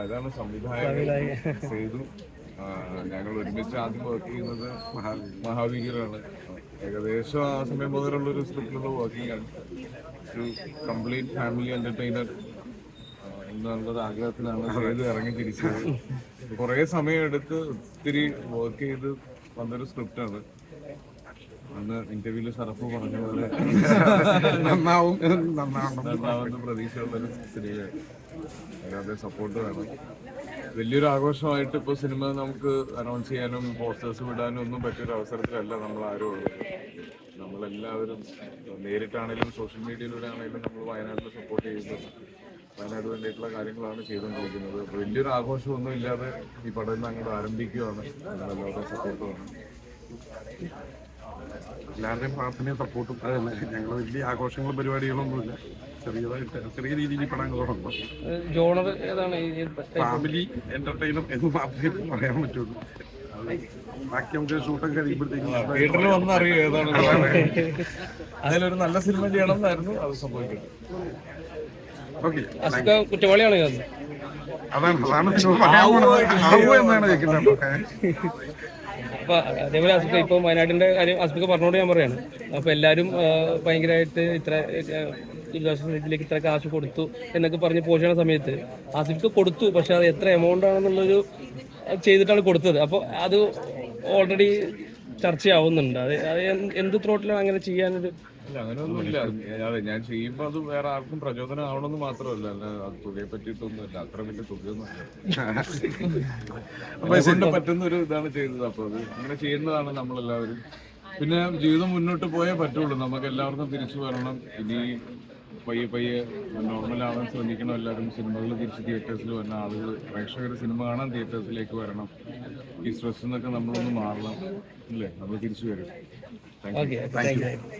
ഇതാണ് സംവിധായകൻ സേതു. ഞങ്ങൾ ഒരുമിച്ച് ആദ്യം വർക്ക് ചെയ്യുന്നത് മഹാവീരിലാണ്. ഏകദേശം ആ സമയം മുതലുള്ളൊരു സ്ക്രിപ്റ്റിലുള്ള വർക്കിംഗ് ആണ്. ഒരു കംപ്ലീറ്റ് ഫാമിലി എന്റർടൈനർ എന്നുള്ളൊരു ആഗ്രഹത്തിലാണ് സേതു ഇറങ്ങി തിരിച്ചത്. കുറേ സമയം എടുത്ത് ഒത്തിരി വർക്ക് ചെയ്ത് വന്നൊരു സ്ക്രിപ്റ്റാണ്. അന്ന് ഇന്റർവ്യൂല് ഷറഫ് പറഞ്ഞ പോലെ നന്നാവുന്ന പ്രതീക്ഷയുള്ളൊരു സിനിമയാണ്. അതിനകത്ത് സപ്പോർട്ട് വേണം. വലിയൊരു ആഘോഷമായിട്ട് ഇപ്പോൾ സിനിമ നമുക്ക് അനൗൺസ് ചെയ്യാനും പോസ്റ്റേഴ്സ് വിടാനും ഒന്നും പറ്റിയൊരു അവസരത്തിലല്ല നമ്മൾ ആരും ഉള്ളത്. നമ്മളെല്ലാവരും നേരിട്ടാണെങ്കിലും സോഷ്യൽ മീഡിയയിലൂടെ ആണെങ്കിലും നമ്മൾ വയനാട്ടിൽ സപ്പോർട്ട് ചെയ്യുന്നു. വയനാട് വേണ്ടിയിട്ടുള്ള കാര്യങ്ങളാണ് ചെയ്തുകൊണ്ടിരിക്കുന്നത്. അപ്പോൾ വലിയൊരു ആഘോഷമൊന്നും ഇല്ലാതെ ഈ പടം അങ്ങോട്ട് ആരംഭിക്കുകയാണ്. നമ്മളെല്ലാവരും സപ്പോർട്ട് വേണം. എല്ലാവരുടെയും പ്രാർത്ഥനയും സപ്പോർട്ടും അത് തന്നെ. ഞങ്ങൾ വലിയ ആഘോഷങ്ങളും പരിപാടികളൊന്നുമില്ല. ചെറിയ രീതിയിൽ പടം തുടങ്ങും. ജോണർ ഏതാണ്? ഫാമിലി എന്റർടൈനർ എന്ന് മാത്രമേ പറയാൻ പറ്റുള്ളൂ. ബാക്കി നമുക്ക് ഷൂട്ടൊക്കെ കഴിയുമ്പോഴത്തേക്കും തിയേറ്ററിൽ വന്നറിയോ ഏതാണ്. അതിലൊരു നല്ല സിനിമ ചെയ്യണം എന്നായിരുന്നു അത് സംഭവിക്കുന്നത്. ഓക്കെ, കുറ്റവാളിയാണ്. അതാണ് സിനിമ പറയാൻ എന്നാണ് കേൾക്കുന്നത്. അപ്പൊ അതേപോലെ അസ്ബിക ഇപ്പൊ വയനാട്ടിന്റെ കാര്യം അസ്ബിക പറഞ്ഞോണ്ട് ഞാൻ പറയാണ്. അപ്പൊ എല്ലാരും ഭയങ്കരമായിട്ട് ഇത്ര ദുരിതാശ്വാസ ഇത്ര കാശ് കൊടുത്തു എന്നൊക്കെ പറഞ്ഞ് പോഷണ സമയത്ത് ആസിഫിക്ക് കൊടുത്തു. പക്ഷെ അത് എത്ര എമൗണ്ട് ആണെന്നുള്ളൊരു ചെയ്തിട്ടാണ് കൊടുത്തത്. അപ്പോൾ അത് ഓൾറെഡി ചർച്ചയാവുന്നുണ്ട്. അത് എന്ത് ത്രോട്ടിലാണ് അങ്ങനെ ചെയ്യാനൊരു അങ്ങനെയൊന്നുമില്ല. അതെ, ഞാൻ ചെയ്യുമ്പോൾ അത് വേറെ ആർക്കും പ്രചോദനം ആവണമെന്ന് മാത്രമല്ല. അത് തുകയെ പറ്റിയിട്ടൊന്നുമില്ല. അത്ര വലിയ തുകയൊന്നുമില്ല. അതുകൊണ്ട് പറ്റുന്ന ഒരു ഇതാണ് ചെയ്തത്. അപ്പോൾ അത് അങ്ങനെ ചെയ്യുന്നതാണ് നമ്മളെല്ലാവരും. പിന്നെ ജീവിതം മുന്നോട്ട് പോയേ പറ്റുള്ളൂ. നമുക്ക് എല്ലാവർക്കും തിരിച്ചു വരണം. ഇനി പയ്യെ നോർമലാവാൻ ശ്രമിക്കണം. എല്ലാവരും സിനിമകൾ തിരിച്ച് തിയേറ്റേഴ്സിൽ വരുന്ന ആളുകൾ, പ്രേക്ഷകർ സിനിമ കാണാൻ തിയേറ്റേഴ്സിലേക്ക് വരണം. ഈ സ്ട്രെസ്സിൽ നിന്നൊക്കെ നമ്മളൊന്ന് മാറണം. അല്ലേ, നമ്മൾ തിരിച്ചു വരും. Thank you.